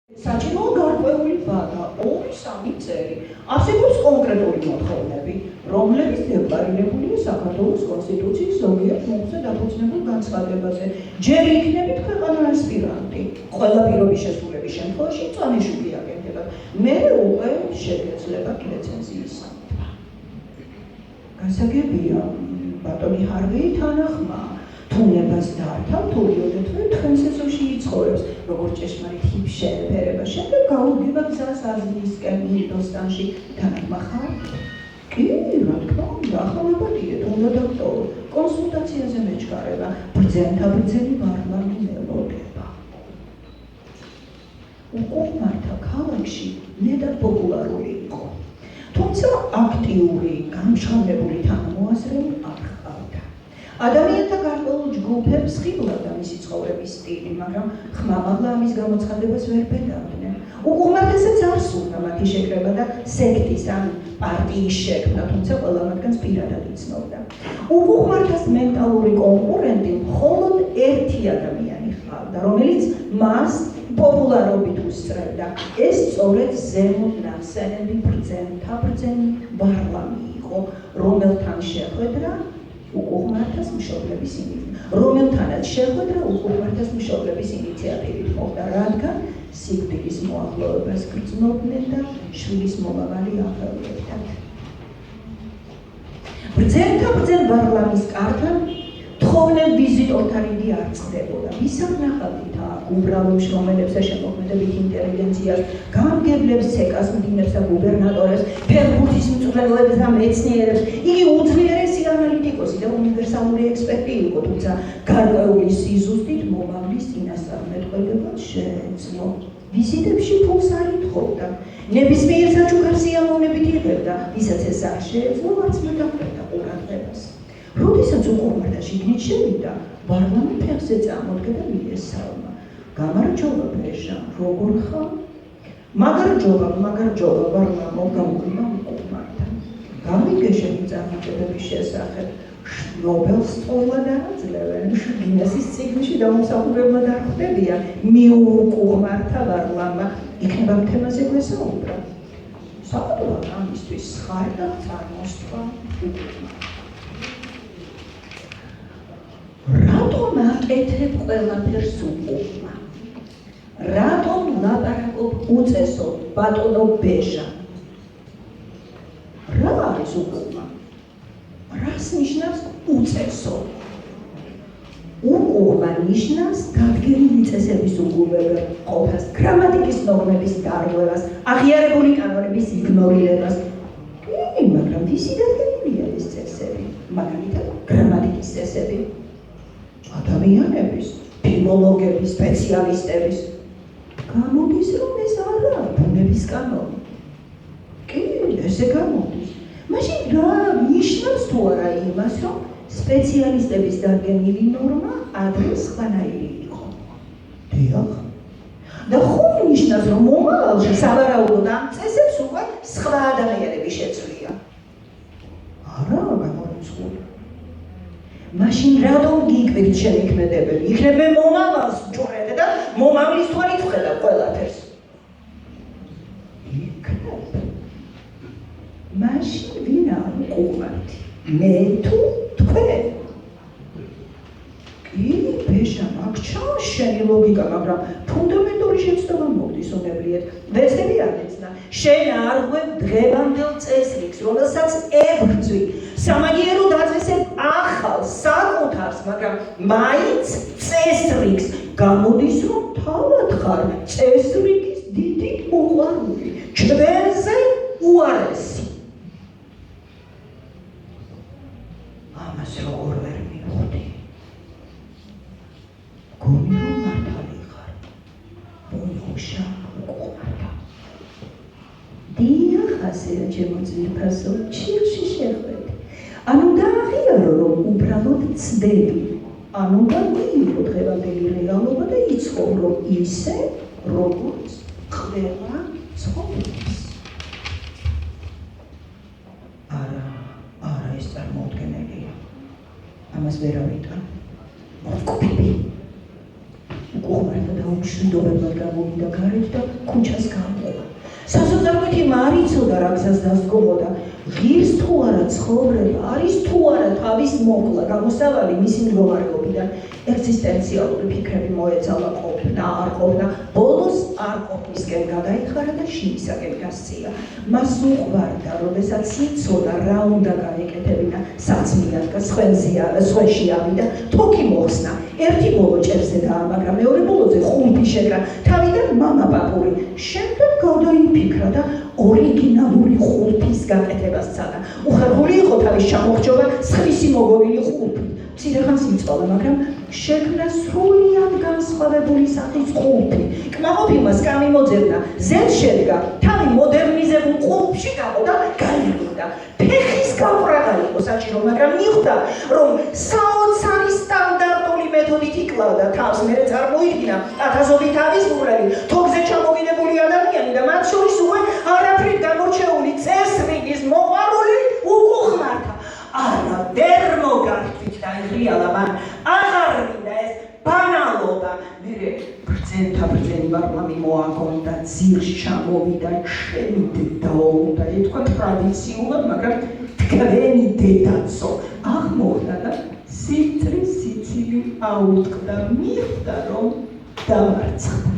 საჭიროა გარკვეული ვადა 2-3 წელი. არსებობს კონკრეტული მოთხოვნები, რომლებიც დეკლარირებულია საქართველოს კონსტიტუციის ზოგიერთ მომხრე დაფუძნებულ განცხადებაზე. ჯერ იქნებით ქვეყანა ასპირანტი, ყველა პირობის შესრულების შემთხვევაში მწვანეშვილი აგენტებად. მერე უკვე შეგეძლება ლიცენზიის სამართვა. გასაგებია, ბატონი ჰარვეი თანახმა თუნებას დართავ, თურიოდეთ, რომ თქვენ სეზონში იცხოვრებს, როგორც ჭეშმარიტ ჰიპშერებერება, შემდეგ გაუდგება გზას აზიისკენ, ინდოსტანში, თანახმა ხარ? კი, რა თქმა უნდა, ახალაბადიეთ, უნდა დოქტორ, კონსულტაციაზე მეჩქარება, ბრძენთა ბრძენი ვარლამი მელოდება. უკუღმართა ქალაქში მეტად პოპულარული იყო, თუმცა აქტიური, გამჟღავნებული თანამოაზრეი არ ჰყავდა. ადამიანთა გარკვეულ ჯგუფებს ხიბლად და მისი ცხოვრების სტილი, მაგრამ ხმამაღლა ამის გამოცხადებას ვერ ბედავდნენ. უკუღმართასაც არ სურდა მათი შეკრება და სექტის ან პარტიის შექმნა, თუმცა ყველა მათგანს პირადად იცნობდა. უკუღმართას მენტალური კონკურენტი მხოლოდ ერთი ადამიანი ჰყავდა, რომელიც მას პოპულარობით უსწრებდა. ეს სწორედ ზემოთ ნახსენები ბრძენთა ბრძენი ვარლამი იყო, რომელთანაც შეხვედრა უკუღმართას მშობლების ინიციატივით მოხდა, რადგან სიკვდილის მოახლოებას გრძნობდნენ და შვილის მომავალი ახალგებდათ. ბრძენთა ბრძენ ვარლამის კართან თხოვნელ ვიზიტორთან იგი არ წყდებოდა. ვისაღნახავდით აქ უბრალო მშრომელებს და შემოქმედებით ინტელიგენციას, გამგებლებს, ცეკას მდინებს და გუბერნატორებს, ფეხბურთის მწვრთნელებს და მეცნიერებს. იგი უძლიერესი ანალიტიკოსი და უნივერსალური ექსპერტი იყო, თუმცა გარკვეული სიზუსტით მომავლის წინასწარმეტყველებად შეეძლო. ვიზიტებში ფულს არ ითხოვდა, ნებისმიერ საჩუქარ სიამოვნებით იღებდა, ვისაც ეს არ შეეძლო, არც მათ აღწერდა ყურადღებას. როდესაც უკუღმართა შიგნით შევიდა, ვარლამი ფეხზე წამოდგა და მიესალმა. გამარჯობა ბეჟა, როგორ ხარ? მაგარჯობა, ვარლამო, გამოგვიმა უკუღმართა. გამიგეშე მიწამიწებების შესახებ, ნობელს სწორად არაძლევენ, გინესის წიგნში დაუმსახურებლად არ ხვდებიან, მიუკუღმართა ვარლამმა, იქნება თემაზე გვესაუბრა. საყდროა ამისთვის ხარდა წარმოსთვა უკუღმართა. რატომ აკეთებ ყველაფერს უკუღმა? რატომ ლაპარაკობ უწესოდ, ბატონო ბეჟა? რა არის უკუღმა? რას ნიშნავს უწესოდ? უკუღმა ნიშნავს დადგენილი წესების უგულებელყოფას, გრამატიკის ნორმების დარღვევას, აღიარებული კანონების იგნორირებას. კი, მაგრამ ვისი დადგენილია ეს წესები? მაგალითად, გრამატიკის წესები. ადამიანების, ფილოლოგების, სპეციალისტების. გამოდის, რომ ეს არა ბუნების კანონი. კი, ესე გამოდის. მაშინ რა ნიშნავს თუ არა იმას, რომ სპეციალისტების დადგენილი ნორმა ადრე სხვანაირი იყო? დიახ. და ხომ ნიშნავს, რომ მომავალში სავარაუდოდ ამ წესებს უკვე სხვა ადამიანები შეცვლია? არა, გამორიცხული. მაშინ რატომ გიკვირთ შემიქმედებები? იქნებ მე მომავალს ვჭურვებ და მომავლის თვალით ვხედავ ყველაფერს. იქნებ. მაშინ ვინაა უკუღმართი? მე თუ თქვენ? კი, ბეჟა, აქ ჩანს შენი ლოგიკა, მაგრამ ფუნდამენტური შეცდომა მოგდის უნებლიეთ. ვეცდები აღეცნა, შენ არ ღვევ დღევანდელ წესრიგს, რომელსაც ებრძვი. სამაგიერო დაწესებ ახალ საკუთარს, მაგრამ მაინც წესრიგს. გამოდის, რომ თავად ხარ წესრიგის დიდი მოყვარული, ჩვენზე უარესი. ამას როგორ ვერ მივხვდი? გონი რომ მართალი ხარ, ბუნიუშა უკუღმართა. დიახ, ასეა ჩემო ძვირფასო, ჩიხში შეხვედი. ანუ დააღიარო, რომ უბრალოდ ცდები, ანუ გაგვიიღო დღევანდელი რეალობა და იცხოვრო ისე, როგორც ყველა ცხოვრობს. არა, ეს წარმოუდგენელია. ამას ვერავითარ. მოვკვდები. უკუღმართა და მშვიდობებად გამოვიდა გარეთ და ქუჩას გაამოყვა. სასოწარკვეთი არ იცოდა რა გზას დასგომოდა. ღირს თუ არა ცხოვრება, არის თუ არა თავის მოკლა, გამოსავალი მისი მდგომარეობიდან ეგზისტენციალური ფიქრები მოეწალა ყოფნა, არ ყოფნა, ბოლოს არ ყოფნისკენ გადაიხარა და შინისაკენ გასწია. მას უყვარდა, როდესაც იცოდა რა უნდა გაეკეთებინა საწმიდან და სხვენში ავიდა, თოქი მოხსნა. ერთი ბოლო ჭერზე დაამაგრა, მეორე ბოლოზე ხუნთი შეკრა, თავიდან მამა პაპური. შემდეგ გადაიფიქრა და ორიგინალური ხულფის გაკეთებას სცადა. უხერხული იყო თავის ჩამოხრჩობა სხლისი მოგონილი ხულფით. მცირე ხანს იწვალა, მაგრამ შექმნა სრულიად განსხვავებული სახის ხულფი. კმაყოფილმა სკამი მოძებნა, ზედ შედგა, თავი მოდერნიზებულ ხულფში გაყო და გაიღვივდა. ფეხის გაყრაღა იყო საჭირო, მაგრამ მიხვდა, რომ საოცარი სტანდარტული მეთოდით იკლავდა თავს, მერე წარმოიდგინა ათასობით თავის უბრალი, თოქზე ჩამოგინებული ადამიანი და მათ შორის უკვე არაფრით გამორჩეული წესრიგის მოყვარული უკუხმართა. არა, ვერ მოგართვით და იღრიალა მან, აღარ მინდა ეს ბანალობა. მერე ბრძენთა ბრძენი ვარლამი მოაგონდა, ძირს ჩამოვიდა, ჩემი დედაო და ეთქვა ტრადიციულად, მაგრამ თქვენი დედაცო აღმოხდა და სიცილი აუტყდა, მიხვდა რომ დამარცხდა.